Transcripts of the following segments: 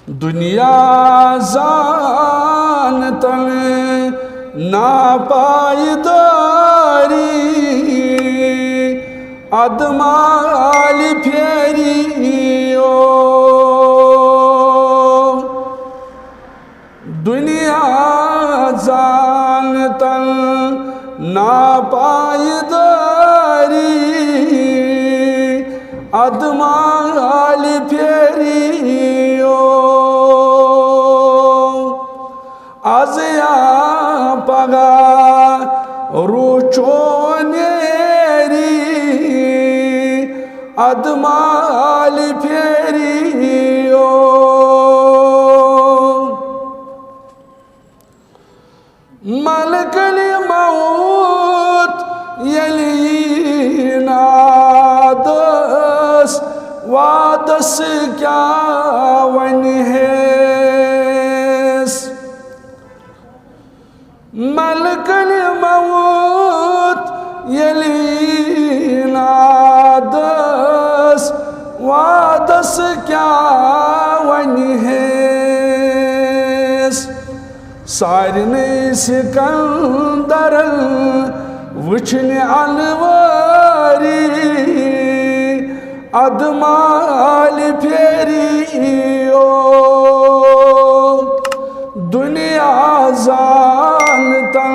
दुनिया जानतन नापायदारी अदमाल फेरी ओ दुनिया जानतन नापायदारी अदमाल फेरी आज या पगा रुचोनेरी अदमाल फेरी मलकल मौत यली नादस वादस क्या वन है मलकल मौत यली नादस वादस क्या वन है सारने सिकंदरन वुचन अलवारी अदमाल फेरी ओ दुनिया जानतन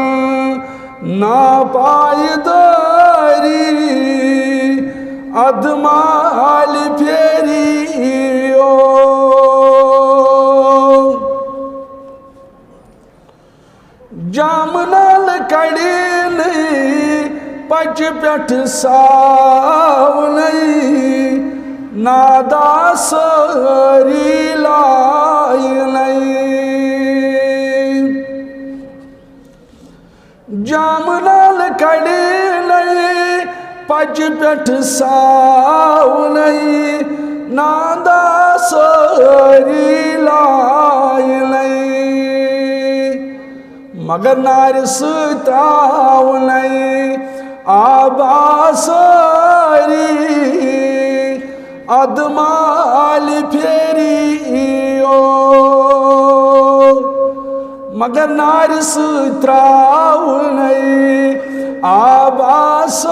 नापायदारी अदमाल फेरी ओ जामनाल कड़ी पच पेट साव नहीं नादा सारी लाई नहीं जामनाल कड़ी पच पेट साव नहीं नादा सारी लाई नहीं मगर नार सुताव नहीं आबासारी अदमाल फेरी ओ मगर नार सुत्राव नहीं आबासारी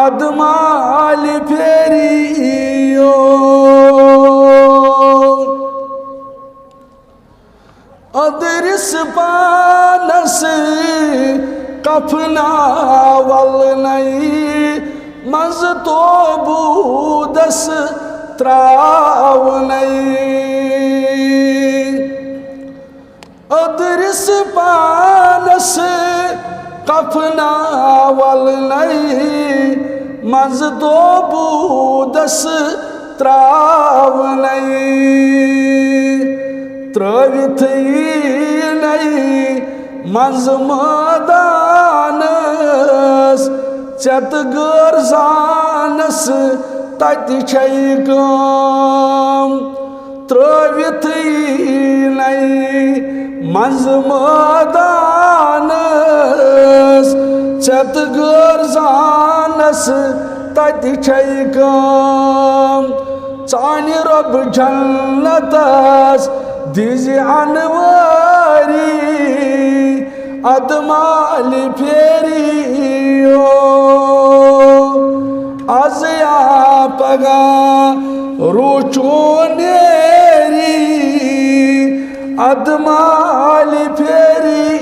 अदमाल फेरी ओ अदरिस पानस कफना वल नहीं मज तो बूदस त्राव नहीं अदरिस पानस कफना वल नहीं मज तो बूदस त्राव नहीं त्रवित नहीं मज मदानस चत गर्जानस तत कम त्रवित नहीं मज मदानस चत गर्जानस तत कम चानि रब जन्नतस दिज अनवारी अदमाल फेरी ओ आज या पगा रुचोनेरी अदमाल फेरी